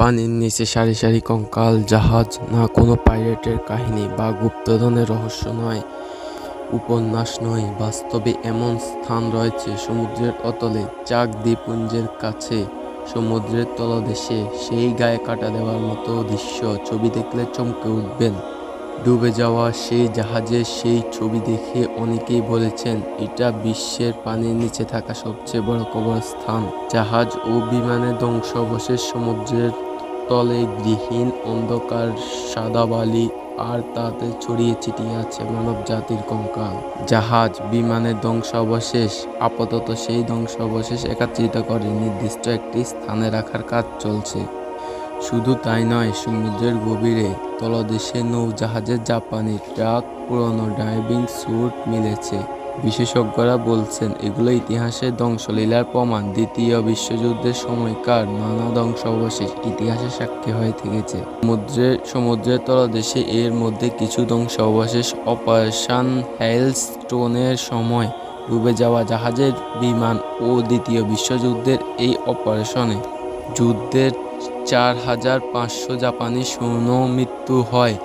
পানির নিচে সারি সারি কঙ্কাল, জাহাজ না কোনো পাইরেটের কাহিনী বা গুপ্তধনের রহস্য নয়, উপন্যাস নয়, বাস্তবে এমন স্থান রয়েছে সমুদ্রের অতলে, চাক দ্বীপপুঞ্জের কাছে, সমুদ্রের তলদেশে, সেই গায়ে কাটা দেওয়ার মতো দৃশ্য ছবি দেখলে চমকে উঠবেন। ডুবে যাওয়া সেই জাহাজের সেই ছবি দেখে অনেকেই বলেছেন এটা বিশ্বের পানির নিচে থাকা সবচেয়ে বড় কবরস্থান। জাহাজ ও বিমানের ধ্বংসাবশেষ, সমুদ্রের তলে গৃহহীন অন্ধকার, সাদা বালি, আর তাতে ছড়িয়ে ছিটিয়ে আছে মানব জাতির কঙ্কাল। জাহাজ, বিমানের ধ্বংসাবশেষ, আপাতত সেই ধ্বংসাবশেষ একত্রিত করে নির্দিষ্ট একটি স্থানে রাখার কাজ চলছে। শুধু তাই নয়, সমুদ্রের গভীরে তলদেশে নৌজাহাজের জাপানি ট্রাক, পুরনো ডাইভিং স্যুট মিলেছে। বিশেষজ্ঞরা বলছেন এগুলো ইতিহাসের ধ্বংসলীলার প্রমাণ। দ্বিতীয় বিশ্বযুদ্ধের সময়কার নানা ধ্বংসাবশেষ ইতিহাসের সাক্ষী হয়ে থেকেছে। সমুদ্রের তলদেশে এর মধ্যে কিছু ধ্বংসাবশেষ অপারেশন হেইলস্টোনের সময় ডুবে যাওয়া জাহাজের বিমান ও দ্বিতীয় বিশ্বযুদ্ধের এই অপারেশনে যুদ্ধের 4500 জাপানি সৈন্য মৃত্যু হয়।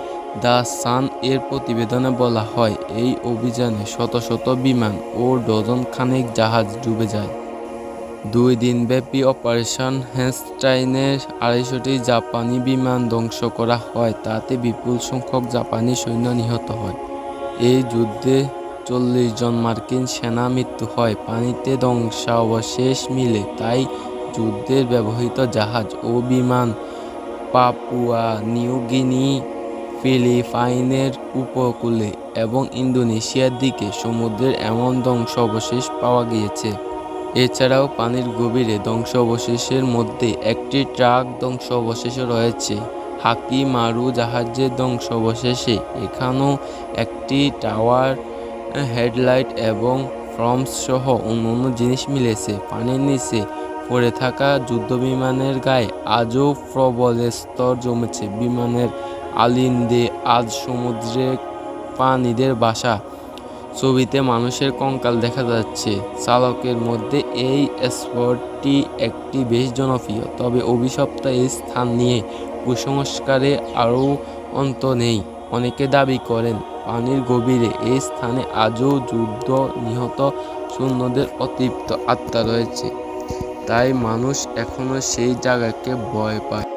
দ্য সান এর প্রতিবেদনে বলা হয়, এই অভিযানে শত শত বিমান ও ডজন খানেক জাহাজ ডুবে যায়। 2 দিনব্যাপী অপারেশন হেইলস্টাইনে 250টি জাপানি বিমান ধ্বংস করা হয়, তাতে বিপুল সংখ্যক জাপানি সৈন্য নিহত হয়। এই যুদ্ধে 40 জন মার্কিন সেনা মৃত্যু হয়। পানিতে ধ্বংসাবশেষ মিলে, তাই যুদ্ধের ব্যবহৃত জাহাজ ও বিমান পাপুয়া নিউ গিনি, ফিলিপাইনের উপকূলে এবং ইন্দোনেশিয়ার দিকে সমুদ্রের এমন ধ্বংসাবশেষ পাওয়া গিয়েছে। এছাড়াও পানির গভীরে ধ্বংসাবশেষের মধ্যে একটি ট্রাক ধ্বংসাবশেষও রয়েছে। হাকি মারু জাহাজের ধ্বংসাবশেষে এখানেও একটি টাওয়ার, হেডলাইট এবং ফ্রমস সহ অন্যান্য জিনিস মিলেছে। পানির নিচে পড়ে থাকা যুদ্ধবিমানের গায়ে আজও প্রবল স্তর জমেছে। বিমানের আলিন্দে আজ সমুদ্রে প্রাণীদের বাসা। ছবিতে মানুষের কঙ্কাল দেখা যাচ্ছে। চালকের মধ্যে এই স্পটটি একটি বেশ জনপ্রিয়, তবে অভিশপ্ত এই স্থান নিয়ে কুসংস্কারে আরও অন্ত নেই। অনেকে দাবি করেন পানির গভীরে এই স্থানে আজও যুদ্ধ নিহত সৈন্যদের অতৃপ্ত আত্মা রয়েছে, তাই মানুষ এখনও সেই জায়গাকে ভয় পায়।